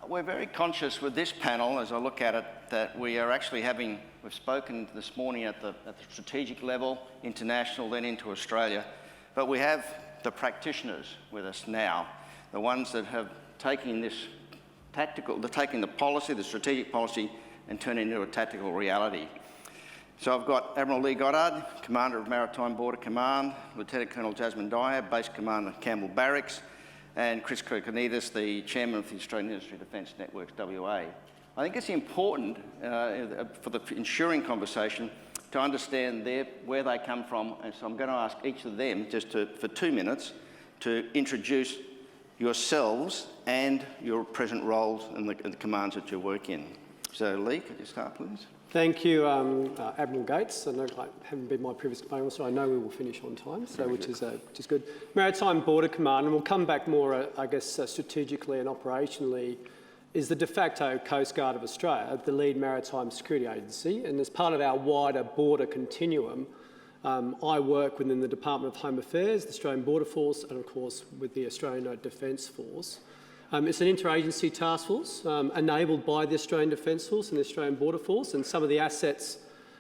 We're very conscious with this panel, as I look at it, that we are actually we've spoken this morning at the strategic level, international, then into Australia, but we have the practitioners with us now, the ones that have taken this taking the policy, the strategic policy, and turning it into a tactical reality. So I've got Admiral Lee Goddard, Commander of Maritime Border Command, Lieutenant Colonel Jasmin, Base Commander Campbell Barracks, and Kris, the Chairman of the Australian Industry Defence Networks, WA. I think it's important for the ensuring conversation to understand where they come from, and so I'm going to ask each of them for 2 minutes to introduce yourselves and your present roles and the commands that you work in. So Lee, could you start, please? Thank you, Admiral Gates. I know I haven't been my previous commander, so I know we will finish on time, so which is good. Maritime Border Command, and we'll come back more, I guess, strategically and operationally, is the de facto Coast Guard of Australia, the lead maritime security agency, and as part of our wider border continuum, I work within the Department of Home Affairs, the Australian Border Force, and of course with the Australian Defence Force. It's an interagency task force enabled by the Australian Defence Force and the Australian Border Force, and some of the assets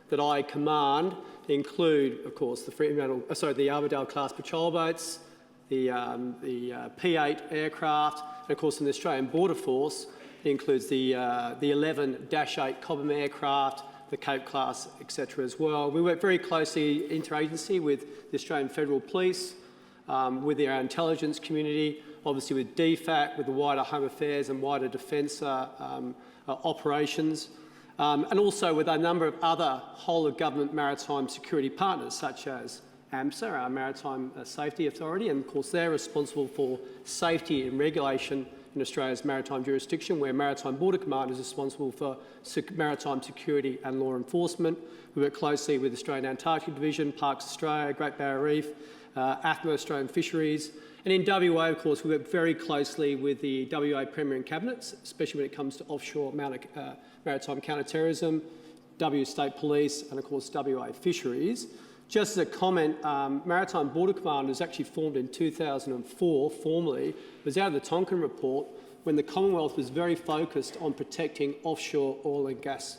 that I command include, of course, the Armidale class patrol boats, the P8 aircraft, and of course in the Australian Border Force it includes the 11-8 Cobham aircraft, the Cape class, etc. as well. We work very closely interagency with the Australian Federal Police, with our intelligence community, obviously with DFAT, with the wider Home Affairs and wider defence operations, and also with a number of other whole-of-government maritime security partners, such as AMSA, our Maritime Safety Authority, and of course they're responsible for safety and regulation in Australia's maritime jurisdiction, where Maritime Border Command is responsible for maritime security and law enforcement. We work closely with Australian Antarctic Division, Parks Australia, Great Barrier Reef, AFMA, Australian Fisheries. And in WA, of course, we work very closely with the WA Premier and Cabinets, especially when it comes to offshore maritime counter-terrorism, W State Police, and of course WA Fisheries. Just as a comment, Maritime Border Command was actually formed in 2004 formally. It was out of the Tonkin Report when the Commonwealth was very focused on protecting offshore oil and gas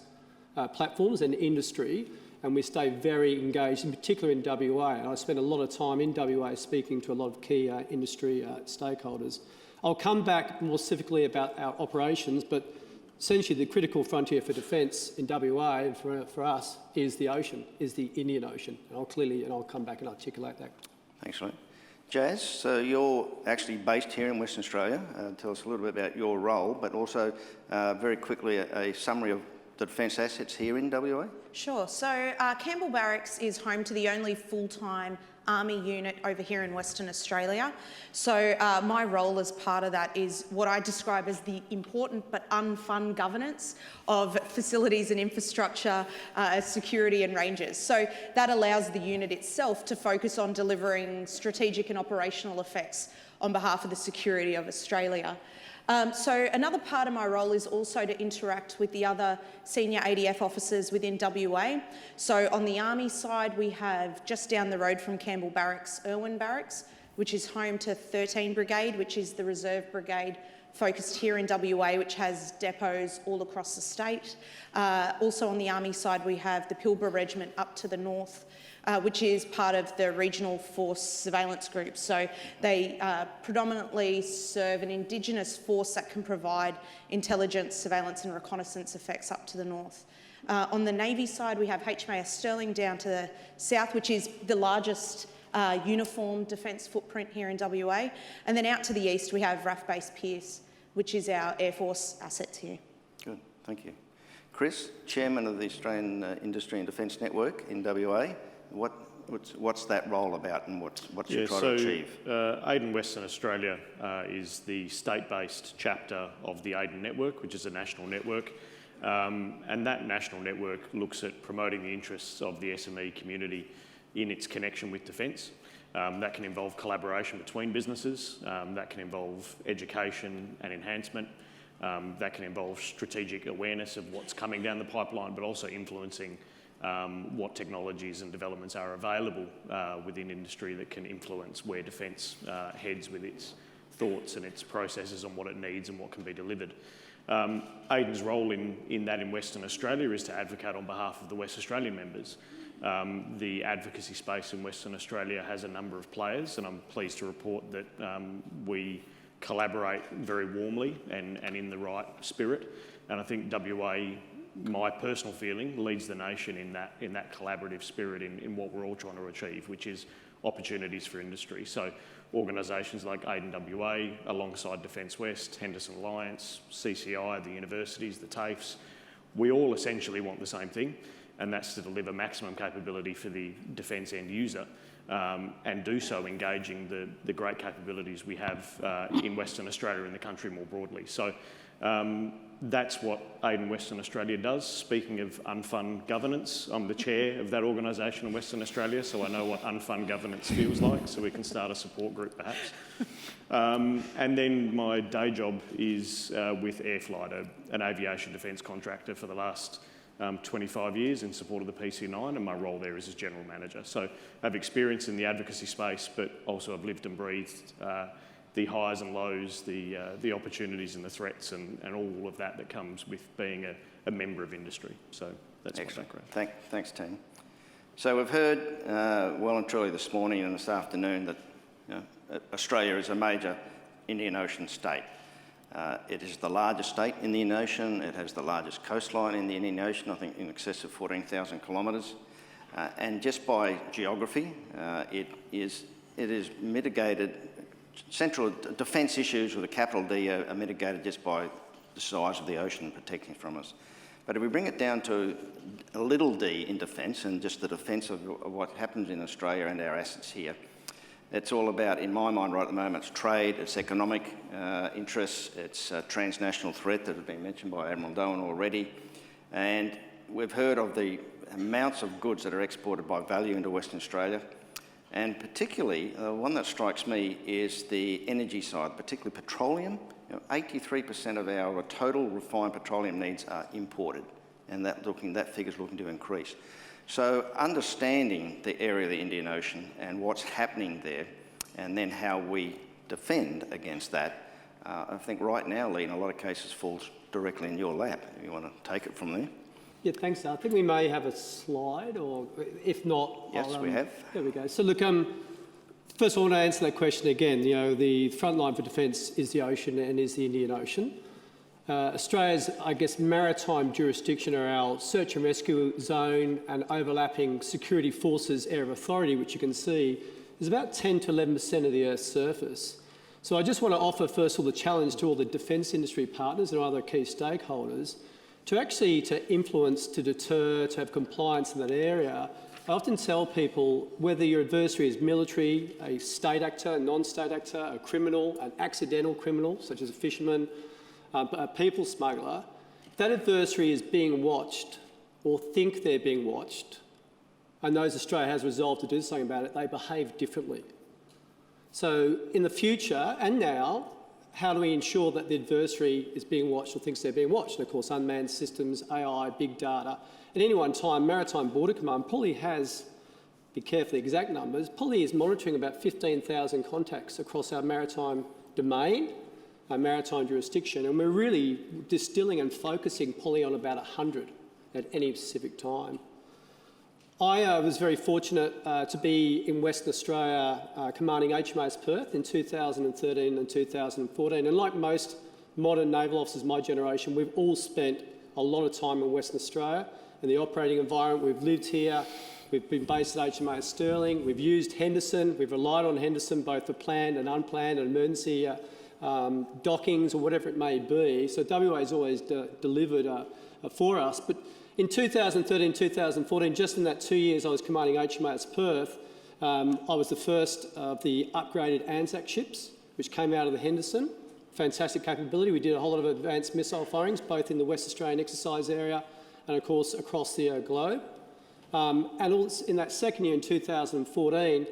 platforms and industry, and we stay very engaged, in particular in WA. And I spent a lot of time in WA speaking to a lot of key industry stakeholders. I'll come back more specifically about our operations, but essentially the critical frontier for defence in WA and for us is the ocean, is the Indian Ocean. And I'll come back and articulate that. Thanks, mate. Jazz, so you're actually based here in Western Australia. Tell us a little bit about your role, but also very quickly a summary of the defence assets here in WA. Sure. So Campbell Barracks is home to the only full-time Army unit over here in Western Australia. So my role as part of that is what I describe as the important but unfun governance of facilities and infrastructure, security and ranges. So that allows the unit itself to focus on delivering strategic and operational effects on behalf of the security of Australia. So another part of my role is also to interact with the other senior ADF officers within WA. So on the Army side, we have just down the road from Campbell Barracks, Irwin Barracks, which is home to 13 Brigade, which is the reserve brigade focused here in WA, which has depots all across the state. Also on the Army side, we have the Pilbara Regiment up to the north, which is part of the Regional Force Surveillance Group. So they predominantly serve an Indigenous force that can provide intelligence, surveillance and reconnaissance effects up to the north. On the Navy side, we have HMAS Stirling down to the south, which is the largest uniform defence footprint here in WA. And then out to the east, we have RAF Base Pearce, which is our Air Force assets here. Good, thank you. Kris, Chairman of the Australian Industry and Defence Network in WA. What's that role about, and what's you trying to achieve? AIDN Western Australia is the state-based chapter of the AIDN network, which is a national network. And that national network looks at promoting the interests of the SME community in its connection with defence. That can involve collaboration between businesses, that can involve education and enhancement, that can involve strategic awareness of what's coming down the pipeline, but also influencing what technologies and developments are available within industry that can influence where defence heads with its thoughts and its processes on what it needs and what can be delivered. AIDN's role in that in Western Australia is to advocate on behalf of the West Australian members. The advocacy space in Western Australia has a number of players, and I'm pleased to report that we collaborate very warmly and in the right spirit. And I think WA, my personal feeling, leads the nation in that collaborative spirit in what we're all trying to achieve, which is opportunities for industry. So organisations like AIDN WA, alongside Defence West, Henderson Alliance, CCI, the universities, the TAFEs, we all essentially want the same thing, and that's to deliver maximum capability for the defence end user, and do so engaging the great capabilities we have in Western Australia and the country more broadly. So that's what AIDN Western Australia does. Speaking of unfun governance, I'm the chair of that organisation in Western Australia, so I know what unfun governance feels like, so we can start a support group perhaps. And then my day job is with Airflight, an aviation defence contractor for the last 25 years in support of the PC9, and my role there is as General Manager. So I have experience in the advocacy space, but also I've lived and breathed the highs and lows, the opportunities and the threats and all of that comes with being a member of industry. So that's excellent. My background. Thanks, team. So we've heard well and truly this morning and this afternoon that Australia is a major Indian Ocean state. It is the largest state in the Indian Ocean. It has the largest coastline in the Indian Ocean, I think in excess of 14,000 kilometres. And just by geography, it is mitigated. Central defence issues with a capital D are mitigated just by the size of the ocean protecting from us. But if we bring it down to a little d in defence and just the defence of what happens in Australia and our assets here, it's all about, in my mind right at the moment, it's trade, it's economic interests, it's a transnational threat that has been mentioned by Admiral Doan already. And we've heard of the amounts of goods that are exported by value into Western Australia. And particularly, one that strikes me is the energy side, particularly petroleum. 83% of our total refined petroleum needs are imported, and that figure's looking to increase. So understanding the area of the Indian Ocean and what's happening there, and then how we defend against that, I think right now, Lee, in a lot of cases falls directly in your lap, if you want to take it from there. Yeah, thanks. I think we may have a slide, or if not... Yes, we have. There we go. So look, first of all, I want to answer that question again. The front line for defence is the ocean and is the Indian Ocean. Australia's, I guess, maritime jurisdiction, or our search and rescue zone and overlapping security forces area of authority, which you can see, is about 10 to 11% of the Earth's surface. So I just want to offer, first of all, the challenge to all the defence industry partners and other key stakeholders to influence, to deter, to have compliance in that area. I often tell people, whether your adversary is military, a state actor, a non-state actor, a criminal, an accidental criminal, such as a fisherman, a people smuggler, if that adversary is being watched or think they're being watched, and knows Australia has resolved to do something about it, they behave differently. So in the future and now, how do we ensure that the adversary is being watched or thinks they're being watched? And of course, unmanned systems, AI, big data. At any one time, Maritime Border Command probably has, be careful the exact numbers, probably is monitoring about 15,000 contacts across our maritime domain, our maritime jurisdiction, and we're really distilling and focusing probably on about 100 at any specific time. I was very fortunate to be in Western Australia commanding HMAS Perth in 2013 and 2014. And like most modern naval officers my generation, we've all spent a lot of time in Western Australia in the operating environment. We've lived here, we've been based at HMAS Stirling, we've used Henderson, we've relied on Henderson both for planned and unplanned and emergency dockings or whatever it may be. So WA has always delivered for us. But in 2013, 2014, just in that 2 years I was commanding HMAS Perth, I was the first of the upgraded ANZAC ships, which came out of the Henderson. Fantastic capability. We did a whole lot of advanced missile firings, both in the West Australian exercise area and, of course, across the globe. And also in that second year, in 2014,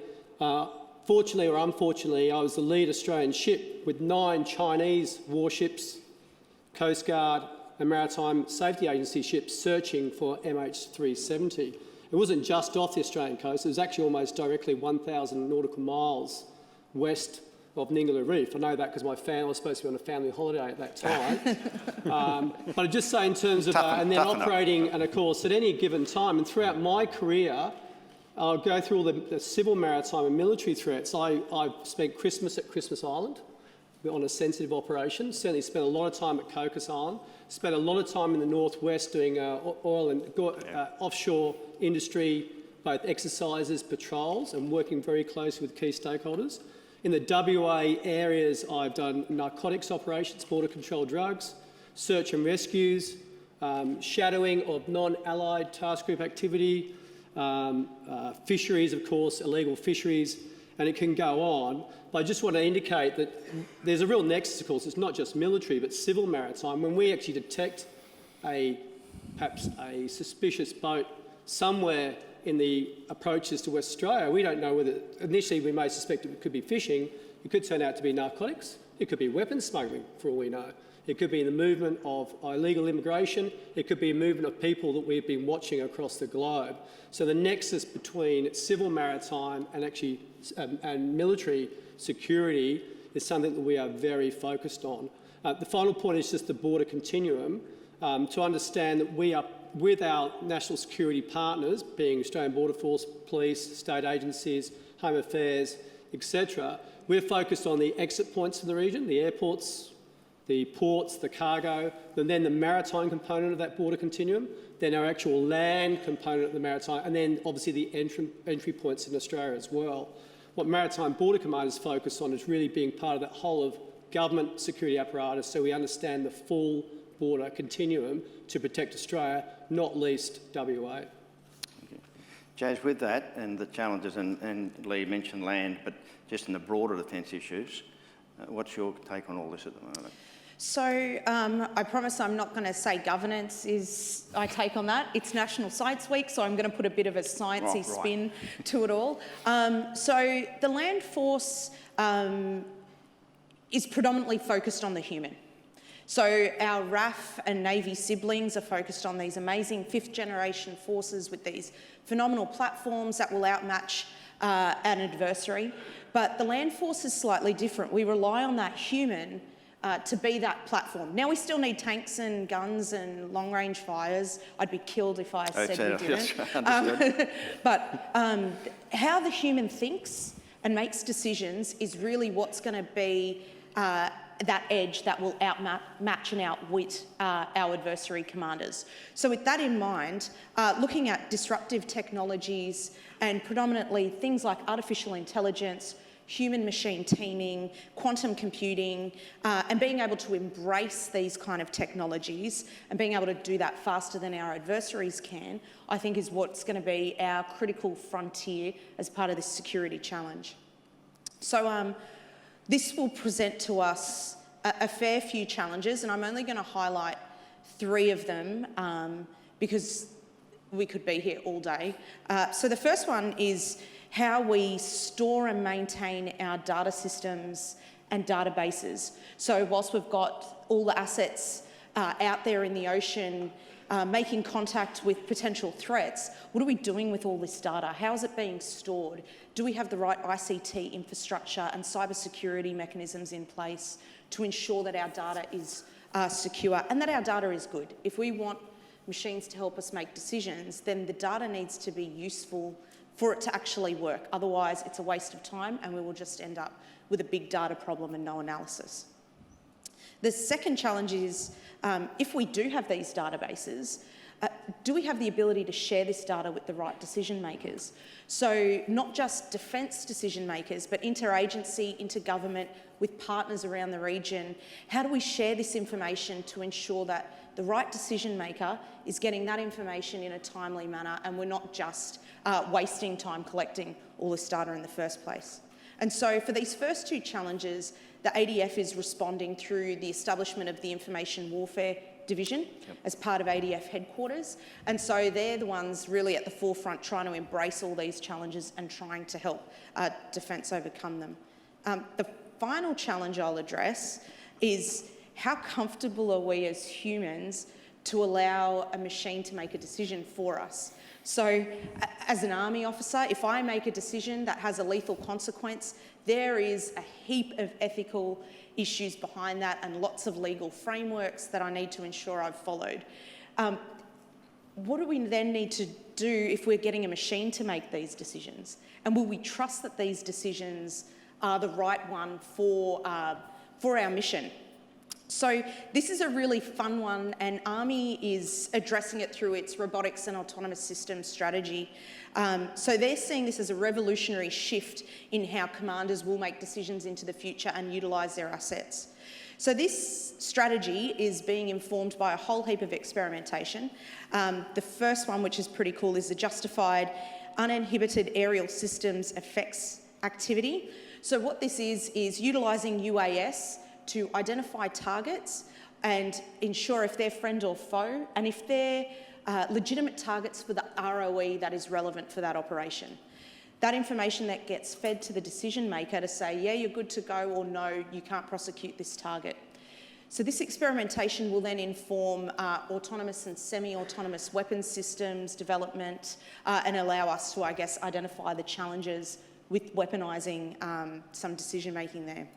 fortunately or unfortunately, I was the lead Australian ship with 9 Chinese warships, Coast Guard, and Maritime Safety Agency ships searching for MH370. It wasn't just off the Australian coast, it was actually almost directly 1,000 nautical miles west of Ningaloo Reef. I know that because I was supposed to be on a family holiday at that time. But I just say in terms of, and then operating, and of course, at any given time, and throughout my career, I'll go through all the civil, maritime and military threats. I spent Christmas at Christmas Island on a sensitive operation, certainly spent a lot of time at Cocos Island, spent a lot of time in the northwest doing oil and offshore industry, both exercises, patrols, and working very closely with key stakeholders. In the WA areas, I've done narcotics operations, border control drugs, search and rescues, shadowing of non-allied task group activity, fisheries, of course, illegal fisheries, and it can go on. But I just want to indicate that there's a real nexus, of course. It's not just military, but civil maritime. When we actually detect perhaps a suspicious boat somewhere in the approaches to West Australia, we don't know whether, initially we may suspect it could be fishing, it could turn out to be narcotics, it could be weapons smuggling for all we know. It could be the movement of illegal immigration, it could be a movement of people that we've been watching across the globe. So the nexus between civil maritime and actually and military security is something that we are very focused on. The final point is just the border continuum, to understand that we are, with our national security partners, being Australian Border Force, police, state agencies, Home Affairs, etc., we're focused on the exit points in the region, the airports, the ports, the cargo, and then the maritime component of that border continuum, then our actual land component of the maritime, and then obviously the entry points in Australia as well. What Maritime Border Command is focused on is really being part of that whole of government security apparatus, so we understand the full border continuum to protect Australia, not least WA. Jas, with that and the challenges, and Lee mentioned land, but just in the broader defence issues, what's your take on all this at the moment? So I promise I'm not going to say governance is I take on that. It's National Science Week, so I'm going to put a bit of a sciencey spin to it all. So the land force is predominantly focused on the human. So our RAF and Navy siblings are focused on these amazing fifth generation forces with these phenomenal platforms that will outmatch an adversary. But the land force is slightly different. We rely on that human to be that platform. Now we still need tanks and guns and long-range fires. I'd be killed if I said we didn't. But how the human thinks and makes decisions is really what's going to be that edge that will outmatch and outwit our adversary commanders. So with that in mind, looking at disruptive technologies and predominantly things like artificial intelligence, human-machine teaming, quantum computing, and being able to embrace these kind of technologies and being able to do that faster than our adversaries can, I think is what's going to be our critical frontier as part of this security challenge. So this will present to us a fair few challenges, and I'm only going to highlight 3 of them because we could be here all day. So the first one is how we store and maintain our data systems and databases. So whilst we've got all the assets out there in the ocean, making contact with potential threats, what are we doing with all this data? How is it being stored? Do we have the right ICT infrastructure and cybersecurity mechanisms in place to ensure that our data is secure and that our data is good? If we want machines to help us make decisions, then the data needs to be useful for it to actually work. Otherwise, it's a waste of time and we will just end up with a big data problem and no analysis. The second challenge is, if we do have these databases, do we have the ability to share this data with the right decision makers? So not just defence decision makers, but interagency, intergovernment, with partners around the region. How do we share this information to ensure that the right decision maker is getting that information in a timely manner and we're not just wasting time collecting all this data in the first place? And so for these first 2 challenges, the ADF is responding through the establishment of the Information Warfare Division as part of ADF headquarters. And so they're the ones really at the forefront trying to embrace all these challenges and trying to help defence overcome them. The final challenge I'll address is how comfortable are we as humans to allow a machine to make a decision for us? So as an Army officer, if I make a decision that has a lethal consequence, there is a heap of ethical issues behind that and lots of legal frameworks that I need to ensure I've followed. What do we then need to do if we're getting a machine to make these decisions? And will we trust that these decisions are the right one for our mission? So this is a really fun one, and Army is addressing it through its robotics and autonomous systems strategy. So they're seeing this as a revolutionary shift in how commanders will make decisions into the future and utilise their assets. So this strategy is being informed by a whole heap of experimentation. The first one, which is pretty cool, is the justified uninhibited aerial systems effects activity. So what this is utilising UAS to identify targets and ensure if they're friend or foe, and if they're legitimate targets for the ROE that is relevant for that operation. That information that gets fed to the decision maker to say, yeah, you're good to go, or no, you can't prosecute this target. So this experimentation will then inform autonomous and semi-autonomous weapons systems development and allow us to, I guess, identify the challenges with weaponising some decision making there.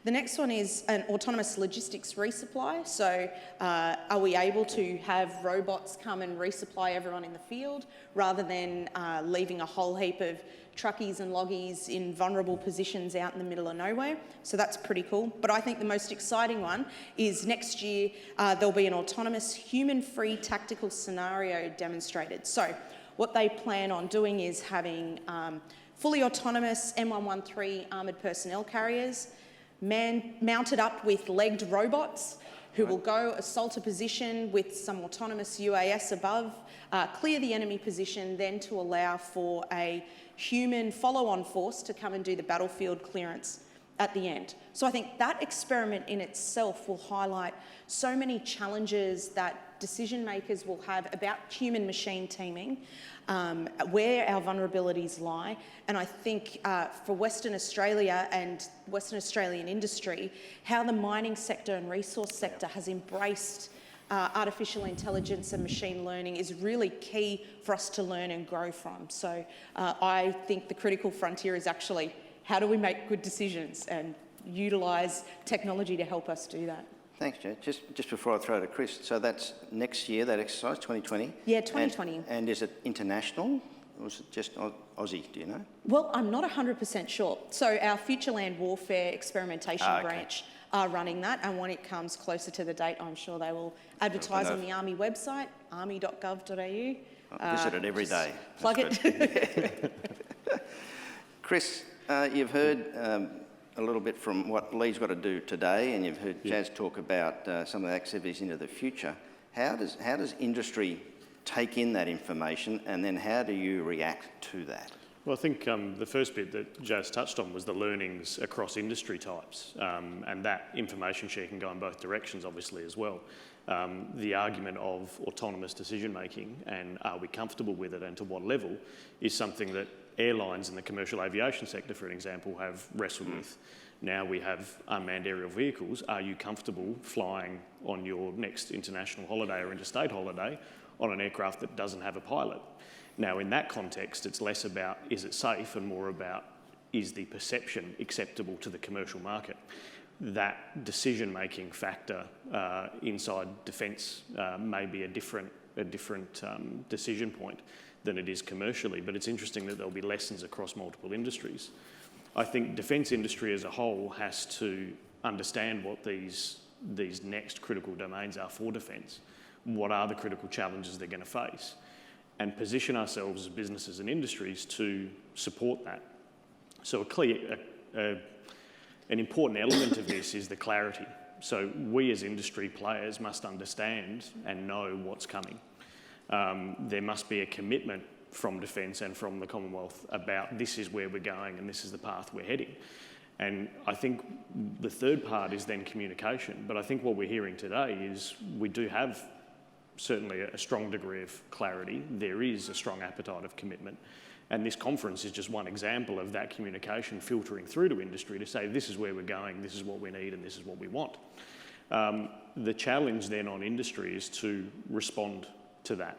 The next one is an autonomous logistics resupply. So are we able to have robots come and resupply everyone in the field rather than leaving a whole heap of truckies and loggies in vulnerable positions out in the middle of nowhere? So that's pretty cool. But I think the most exciting one is next year there'll be an autonomous human-free tactical scenario demonstrated. So what they plan on doing is having fully autonomous M113 armoured personnel carriers, mounted up with legged robots who will go assault a position with some autonomous UAS above, clear the enemy position, then to allow for a human follow-on force to come and do the battlefield clearance at the end. So I think that experiment in itself will highlight so many challenges that decision makers will have about human-machine teaming, where our vulnerabilities lie. And I think for Western Australia and Western Australian industry, how the mining sector and resource sector has embraced artificial intelligence and machine learning is really key for us to learn and grow from. So I think the critical frontier is actually how do we make good decisions and utilise technology to help us do that. Thanks, Jen. Just before I throw to Kris, so that's next year, that exercise, 2020? Yeah, 2020. And is it international, or is it just Aussie, do you know? Well, I'm not 100% sure. So our Future Land Warfare Experimentation branch are running that, and when it comes closer to the date, I'm sure they will advertise on the Army website, army.gov.au. I visit it every day. Plug it. Kris, you've heard a little bit from what Lee's got to do today, and you've heard Jazz talk about some of the activities into the future. How does industry take in that information, and then how do you react to that? Well, I think the first bit that Jazz touched on was the learnings across industry types, and that information share can go in both directions, obviously, as well. The argument of autonomous decision-making and are we comfortable with it and to what level is something that airlines in the commercial aviation sector, for an example, have wrestled with. Now we have unmanned aerial vehicles. Are you comfortable flying on your next international holiday or interstate holiday on an aircraft that doesn't have a pilot? Now, in that context, it's less about is it safe and more about is the perception acceptable to the commercial market. That decision-making factor inside defence may be a different decision point than it is commercially, but it's interesting that there'll be lessons across multiple industries. I think defence industry as a whole has to understand what these next critical domains are for defence. What are the critical challenges they're going to face? And position ourselves as businesses and industries to support that. So an important element of this is the clarity. So we as industry players must understand and know what's coming. There must be a commitment from Defence and from the Commonwealth about this is where we're going and this is the path we're heading. And I think the third part is then communication. But I think what we're hearing today is we do have certainly a strong degree of clarity. There is a strong appetite of commitment. And this conference is just one example of that communication filtering through to industry to say this is where we're going, this is what we need and this is what we want. The challenge then on industry is to respond to that.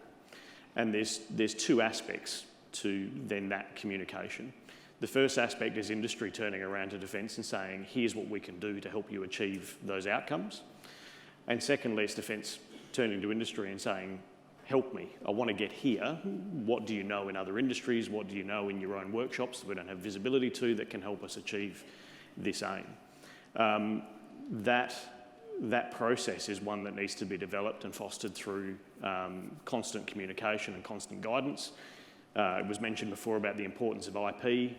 And there's two aspects to then that communication. The first aspect is industry turning around to defence and saying, here's what we can do to help you achieve those outcomes. And secondly, it's defence turning to industry and saying, help me, I want to get here. What do you know in other industries? What do you know in your own workshops that we don't have visibility to that can help us achieve this aim? That process is one that needs to be developed and fostered through constant communication and constant guidance. It was mentioned before about the importance of IP.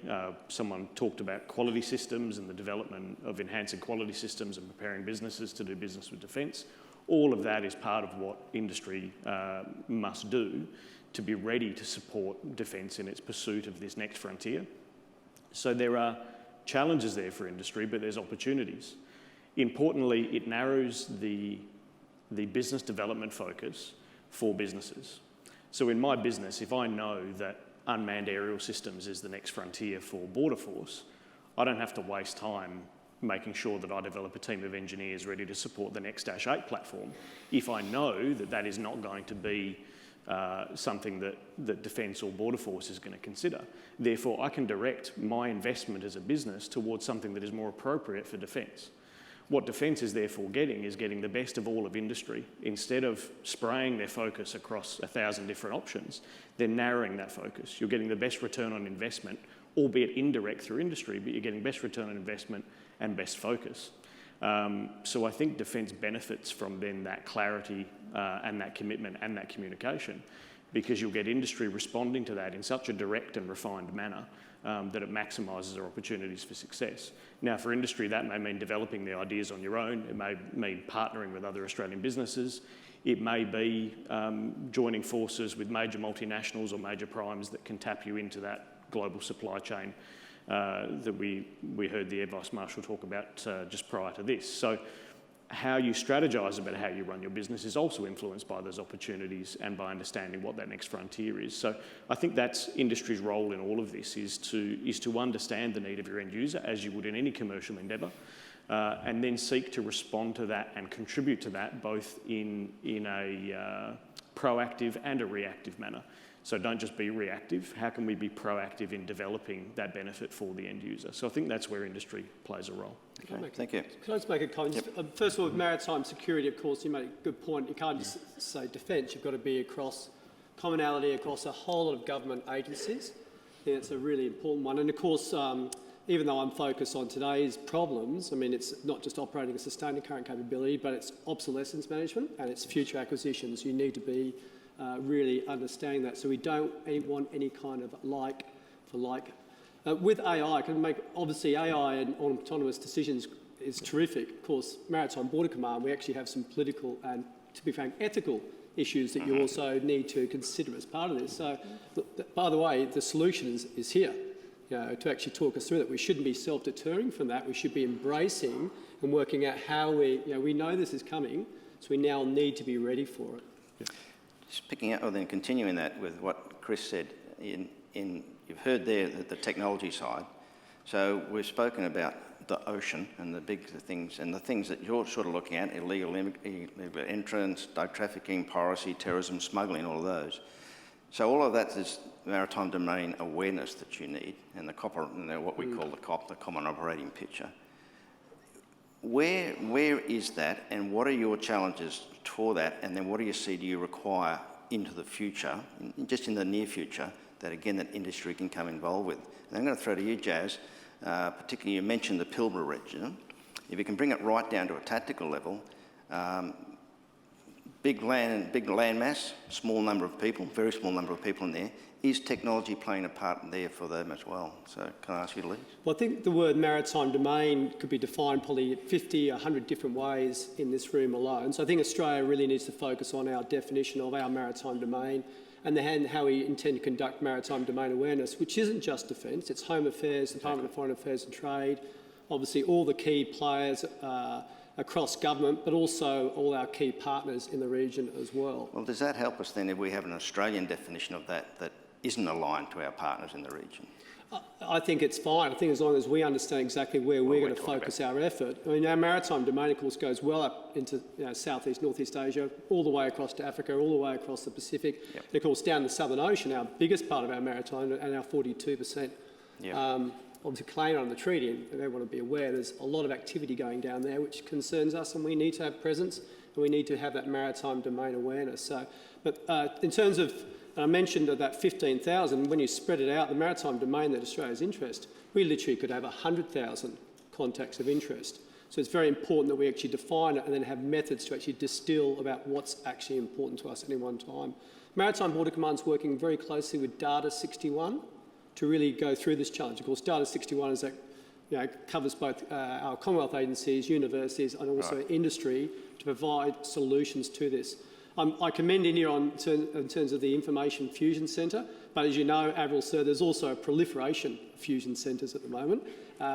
Someone talked about quality systems and the development of enhancing quality systems and preparing businesses to do business with defence. All of that is part of what industry must do to be ready to support defence in its pursuit of this next frontier. So there are challenges there for industry, but there's opportunities. Importantly, it narrows the business development focus for businesses. So in my business, if I know that unmanned aerial systems is the next frontier for Border Force, I don't have to waste time making sure that I develop a team of engineers ready to support the next Dash 8 platform if I know that that is not going to be something that Defence or Border Force is going to consider. Therefore, I can direct my investment as a business towards something that is more appropriate for Defence. What Defence is therefore getting is getting the best of all of industry. Instead of spraying their focus across 1,000 different options, they're narrowing that focus. You're getting the best return on investment, albeit indirect through industry, but you're getting best return on investment and best focus. So I think Defence benefits from then that clarity and that commitment and that communication, because you'll get industry responding to that in such a direct and refined manner that it maximises our opportunities for success. Now, for industry, that may mean developing the ideas on your own. It may mean partnering with other Australian businesses. It may be joining forces with major multinationals or major primes that can tap you into that global supply chain that we heard the Air Vice Marshal talk about just prior to this. So how you strategise about how you run your business is also influenced by those opportunities and by understanding what that next frontier is. So I think that's industry's role in all of this, is to understand the need of your end user, as you would in any commercial endeavour, and then seek to respond to that and contribute to that both in a proactive and a reactive manner. So don't just be reactive. How can we be proactive in developing that benefit for the end user? So I think that's where industry plays a role. Okay, thank you. Can I just make a comment? Yep. First of all, with maritime security, of course, you make a good point. You can't just say defence. You've got to be across commonality across a whole lot of government agencies. I think it's a really important one. And of course, even though I'm focused on today's problems, I mean, it's not just operating and sustaining current capability, but it's obsolescence management and it's future acquisitions. You need to be really understanding that. So we don't want any kind of like for like. With AI, obviously AI and autonomous decisions is terrific. Of course, Maritime Border Command, we actually have some political and, to be frank, ethical issues that you also need to consider as part of this. So, by the way, the solution is here. To actually talk us through that. We shouldn't be self-deterring from that. We should be embracing and working out how we know this is coming, so we now need to be ready for it. Yeah. Just picking up, or then continuing that with what Kris said, you've heard there the technology side. So we've spoken about the ocean and the big things, and the things that you're sort of looking at: illegal entrance, drug trafficking, piracy, terrorism, smuggling, all of those. So all of that is maritime domain awareness that you need, and what we call the COP, the Common Operating Picture. Where is that, and what are your challenges for that, and then what do you require into the future, just in the near future, that again that industry can come involved with? And I'm going to throw to you, Jazz, particularly you mentioned the Pilbara region. If you can bring it right down to a tactical level, big land mass, small number of people, very small number of people in there. Is technology playing a part there for them as well? So can I ask you to lead? Well, I think the word maritime domain could be defined probably 50, 100 different ways in this room alone. So I think Australia really needs to focus on our definition of our maritime domain and how we intend to conduct maritime domain awareness, which isn't just defence, it's Home Affairs, Department of Foreign Affairs and Trade, obviously all the key players across government, but also all our key partners in the region as well. Well, does that help us then if we have an Australian definition of that isn't aligned to our partners in the region? I think it's fine. I think as long as we understand exactly where we're going to focus our effort. I mean, our maritime domain, of course, goes well up into Southeast, Northeast Asia, all the way across to Africa, all the way across the Pacific, and of course down the Southern Ocean, our biggest part of our maritime, and our 42%. Obviously claim on the treaty, and they want to be aware there's a lot of activity going down there which concerns us, and we need to have presence, and we need to have that maritime domain awareness. So, but in terms of, I mentioned that 15,000, when you spread it out, the maritime domain that Australia's interest, we literally could have 100,000 contacts of interest. So it's very important that we actually define it and then have methods to actually distill about what's actually important to us at any one time. Maritime Border Command's working very closely with Data 61 to really go through this challenge. Of course, Data 61 is that covers both our Commonwealth agencies, universities, and also industry to provide solutions to this. I commend India in terms of the Information Fusion Centre, but as you know, Admiral Sir, there's also a proliferation of fusion centres at the moment,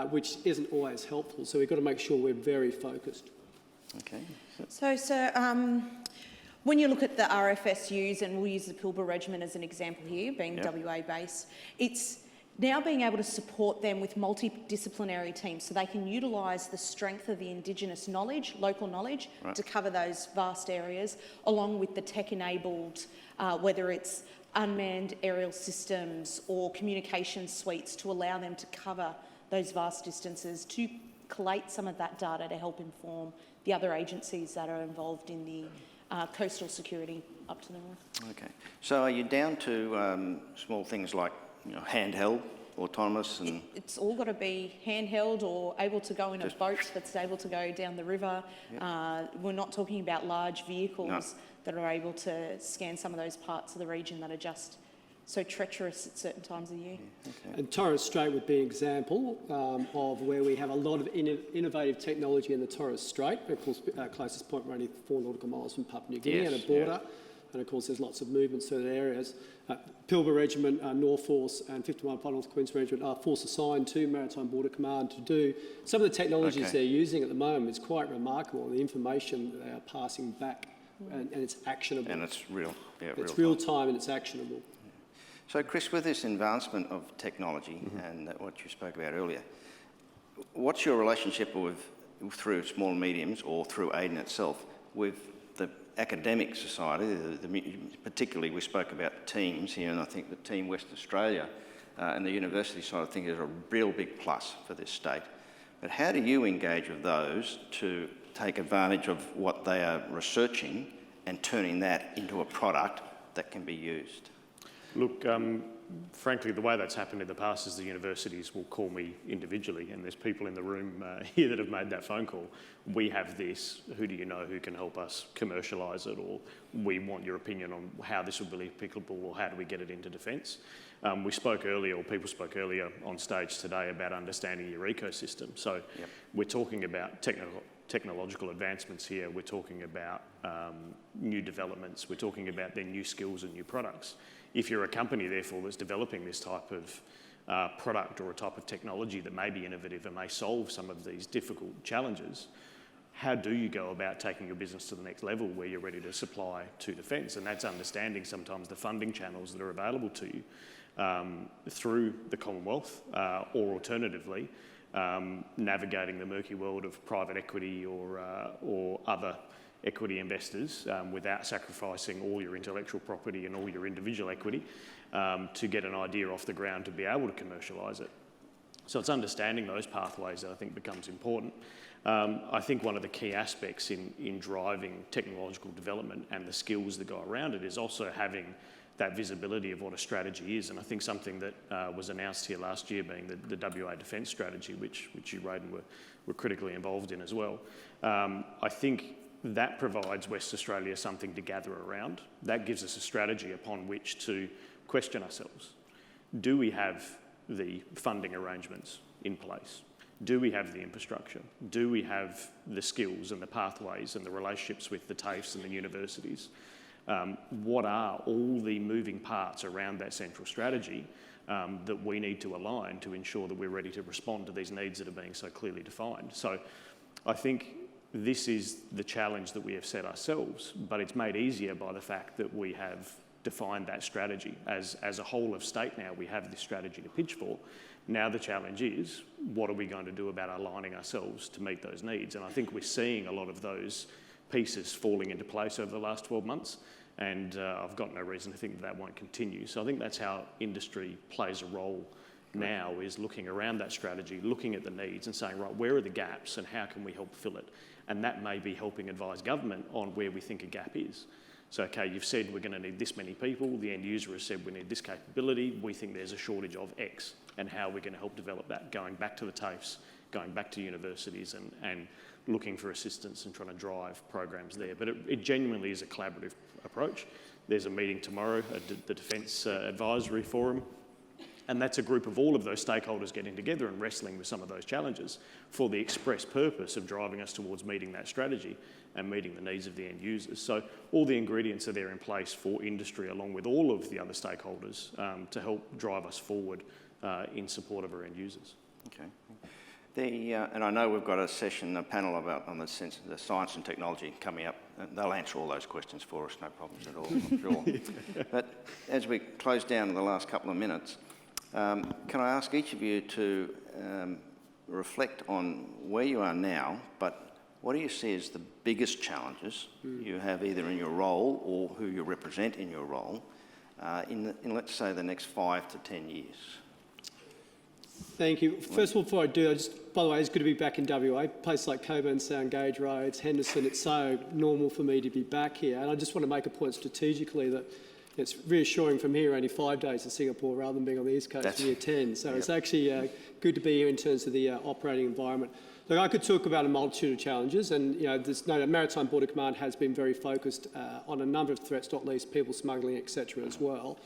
which isn't always helpful. So we've got to make sure we're very focused. Okay. So, sir, when you look at the RFSUs, and we'll use the Pilbara Regiment as an example here, being WA based, it's now being able to support them with multidisciplinary teams so they can utilise the strength of the Indigenous knowledge, local knowledge, to cover those vast areas, along with the tech-enabled, whether it's unmanned aerial systems or communication suites, to allow them to cover those vast distances, to collate some of that data to help inform the other agencies that are involved in the coastal security up to the north. Okay. So are you down to small things like handheld, autonomous, and it's all got to be handheld or able to go in a boat that's able to go down the river. We're not talking about large vehicles that are able to scan some of those parts of the region that are just so treacherous at certain times of the year. And Torres Strait would be an example of where we have a lot of innovative technology in the Torres Strait. Of course, our closest point, we're only 4 nautical miles from Papua New Guinea and a border. And of course, there's lots of movement in certain areas. Pilbara Regiment, North Force, and 51 North Queensland Regiment are force assigned to Maritime Border Command to do some of the technologies they're using at the moment. It's quite remarkable, the information that they are passing back, and it's actionable. And it's real. Yeah, it's real time and it's actionable. So, Kris, with this advancement of technology and what you spoke about earlier, what's your relationship through small and mediums or through AIDEN itself with the academic society? Particularly, we spoke about teams here, and I think the Team West Australia and the university side, I think, is a real big plus for this state. But how do you engage with those to take advantage of what they are researching and turning that into a product that can be used? Look, frankly, the way that's happened in the past is the universities will call me individually, and there's people in the room here that have made that phone call. We have this, who do you know who can help us commercialise it, or we want your opinion on how this would be applicable, or how do we get it into defence. We spoke earlier, or people spoke earlier on stage today about understanding your ecosystem. So we're talking about technological advancements here, we're talking about new developments, we're talking about their new skills and new products. If you're a company, therefore, that's developing this type of product or a type of technology that may be innovative and may solve some of these difficult challenges, how do you go about taking your business to the next level where you're ready to supply to defence? And that's understanding sometimes the funding channels that are available to you through the Commonwealth, or alternatively, navigating the murky world of private equity or other equity investors without sacrificing all your intellectual property and all your individual equity to get an idea off the ground to be able to commercialise it. So it's understanding those pathways that I think becomes important. I think one of the key aspects in driving technological development and the skills that go around it is also having that visibility of what a strategy is. And I think something that was announced here last year being the WA Defence Strategy, which you, Raydon, were critically involved in as well. I think that provides West Australia something to gather around. That gives us a strategy upon which to question ourselves. Do we have the funding arrangements in place? Do we have the infrastructure? Do we have the skills and the pathways and the relationships with the TAFEs and the universities? What are all the moving parts around that central strategy that we need to align to ensure that we're ready to respond to these needs that are being so clearly defined? So I think this is the challenge that we have set ourselves, but it's made easier by the fact that we have defined that strategy. As a whole of state now, we have this strategy to pitch for. Now the challenge is, what are we going to do about aligning ourselves to meet those needs? And I think we're seeing a lot of those pieces falling into place over the last 12 months. And I've got no reason to think that won't continue. So I think that's how industry plays a role now, is looking around that strategy, looking at the needs and saying, right, where are the gaps and how can we help fill it? And that may be helping advise government on where we think a gap is. So, okay, you've said we're going to need this many people, the end user has said we need this capability, we think there's a shortage of X, and how we're going to help develop that, going back to the TAFEs, going back to universities and looking for assistance and trying to drive programs there. But it genuinely is a collaborative approach. There's a meeting tomorrow at the Defence Advisory Forum, and that's a group of all of those stakeholders getting together and wrestling with some of those challenges for the express purpose of driving us towards meeting that strategy and meeting the needs of the end users. So all the ingredients are there in place for industry, along with all of the other stakeholders, to help drive us forward in support of our end users. Okay. And I know we've got a session, a panel on the science and technology coming up. They'll answer all those questions for us, no problems at all, I'm sure. But as we close down in the last couple of minutes, can I ask each of you to reflect on where you are now, but what do you see as the biggest challenges you have either in your role or who you represent in your role in let's say, the next 5 to 10 years? Thank you. First of all, before I do, by the way, it's good to be back in WA. Places like Coburn, Sound Gauge Roads, Henderson, it's so normal for me to be back here. And I just want to make a point strategically that it's reassuring from here only 5 days to Singapore rather than being on the East Coast for year 10. So it's actually good to be here in terms of the operating environment. Look, I could talk about a multitude of challenges, and there's no doubt Maritime Border Command has been very focused on a number of threats, not least people smuggling, etc. as well.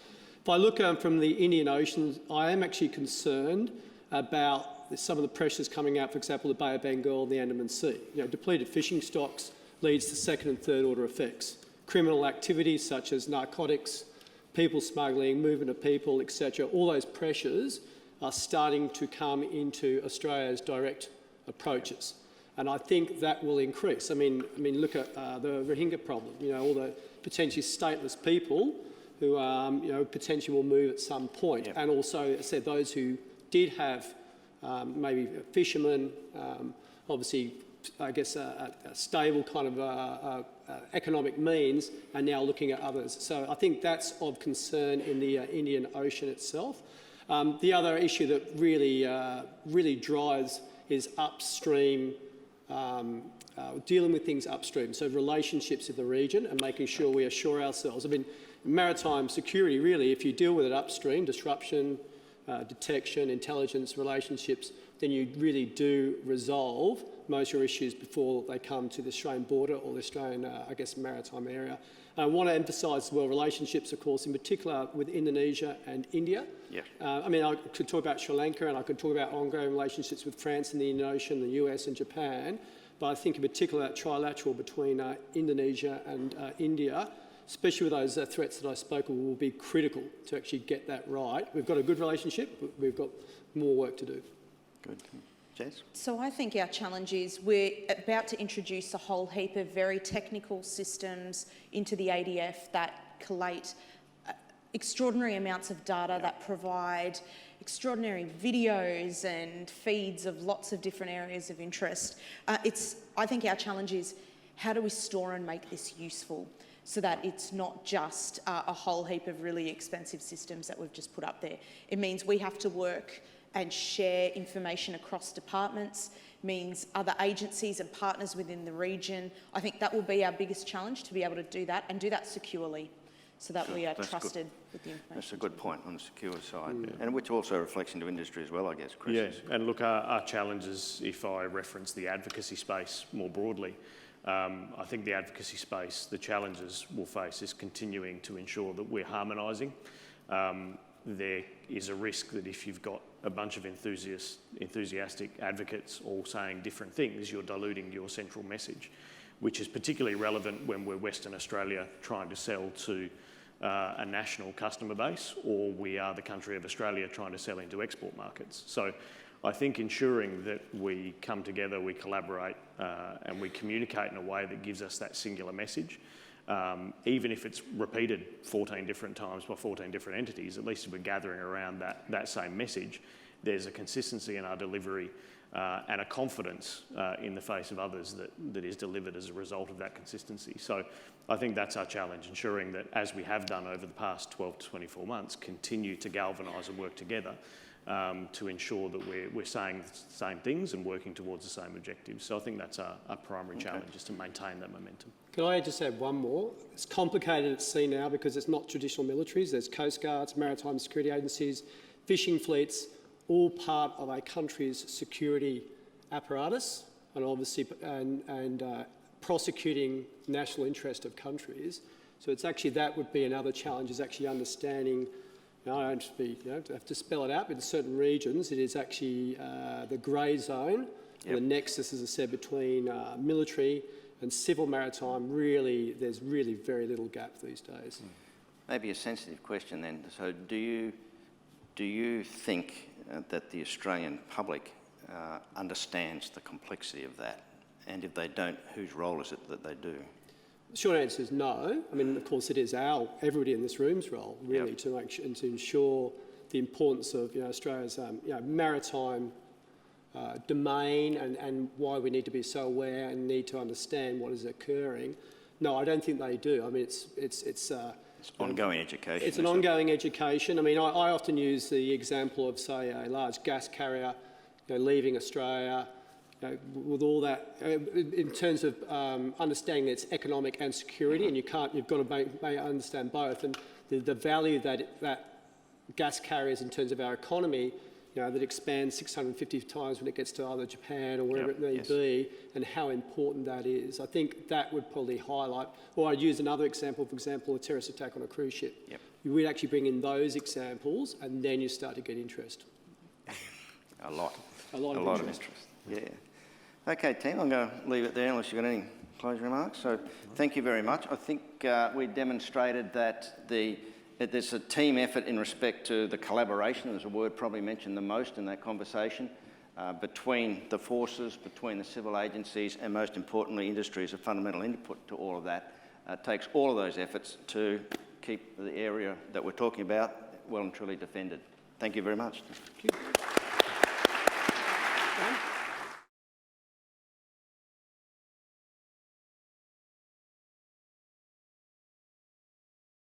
If I look from the Indian Ocean, I am actually concerned about some of the pressures coming out, for example, the Bay of Bengal and the Andaman Sea. Depleted fishing stocks leads to second and third order effects. Criminal activities such as narcotics, people smuggling, movement of people, etc. All those pressures are starting to come into Australia's direct approaches, and I think that will increase. I mean, look at the Rohingya problem. All the potentially stateless people who potentially will move at some point, and also, as I said, those who did have maybe fishermen, obviously, I guess a stable kind of economic means, are now looking at others. So I think that's of concern in the Indian Ocean itself. The other issue that really drives is upstream, dealing with things upstream. So relationships in the region and making sure we assure ourselves. I mean, maritime security, really, if you deal with it upstream, disruption, detection, intelligence, relationships, then you really do resolve most of your issues before they come to the Australian border or the Australian, I guess, maritime area. I want to emphasise as well relationships, of course, in particular with Indonesia and India. I mean, I could talk about Sri Lanka and I could talk about ongoing relationships with France and the Indian Ocean, the US and Japan, but I think in particular that trilateral between Indonesia and India, especially with those threats that I spoke of, will be critical to actually get that right. We've got a good relationship, but we've got more work to do. Good. Jess? So I think our challenge is we're about to introduce a whole heap of very technical systems into the ADF that collate extraordinary amounts of data, that provide extraordinary videos and feeds of lots of different areas of interest. I think our challenge is how do we store and make this useful so that it's not just a whole heap of really expensive systems that we've just put up there. It means we have to work and share information across departments, means other agencies and partners within the region. I think that will be our biggest challenge, to be able to do that and do that securely so that we are trusted with the information. That's a good point on the secure side, and which also reflects into industry as well, I guess, Kris. Yeah, and look, our challenges, if I reference the advocacy space more broadly, I think the advocacy space, the challenges we'll face is continuing to ensure that we're harmonising. There is a risk that if you've got a bunch of enthusiastic advocates all saying different things, you're diluting your central message, which is particularly relevant when we're Western Australia trying to sell to a national customer base, or we are the country of Australia trying to sell into export markets. So I think ensuring that we come together, we collaborate, and we communicate in a way that gives us that singular message even if it's repeated 14 different times by 14 different entities, at least if we're gathering around that same message, there's a consistency in our delivery and a confidence in the face of others that is delivered as a result of that consistency. So I think that's our challenge, ensuring that, as we have done over the past 12 to 24 months, continue to galvanise and work together to ensure that we're saying the same things and working towards the same objectives. So I think that's our primary challenge, is to maintain that momentum. Can I just add one more? It's complicated at sea now because it's not traditional militaries. There's coast guards, maritime security agencies, fishing fleets, all part of a country's security apparatus, and obviously prosecuting national interest of countries. So it's actually, that would be another challenge, is actually understanding. I don't have to spell it out, but in certain regions it is actually the grey zone, and the nexus, as I said, between military and civil maritime. Really, there's really very little gap these days. Maybe a sensitive question then. So do you think that the Australian public understands the complexity of that? And if they don't, whose role is it that they do? The short answer is no. I mean, of course, it is everybody in this room's role, really, to ensure the importance of Australia's maritime domain and why we need to be so aware and need to understand what is occurring. No, I don't think they do. I mean, it's ongoing education. It's an ongoing education. I mean, I often use the example of, say, a large gas carrier leaving Australia, with all that, in terms of understanding its economic and security, and you've got to understand both, and the value that gas carriers in terms of our economy, that expands 650 times when it gets to either Japan or wherever it may be, and how important that is. I think that would probably highlight, or I'd use another example, for example, a terrorist attack on a cruise ship. You would actually bring in those examples, and then you start to get interest. A lot of interest. Yeah. Okay, team, I'm going to leave it there unless you've got any closing remarks. So thank you very much. I think we demonstrated that there's a team effort in respect to the collaboration. There's a word probably mentioned the most in that conversation between the forces, between the civil agencies, and most importantly, industry is a fundamental input to all of that. It takes all of those efforts to keep the area that we're talking about well and truly defended. Thank you very much. Thank you.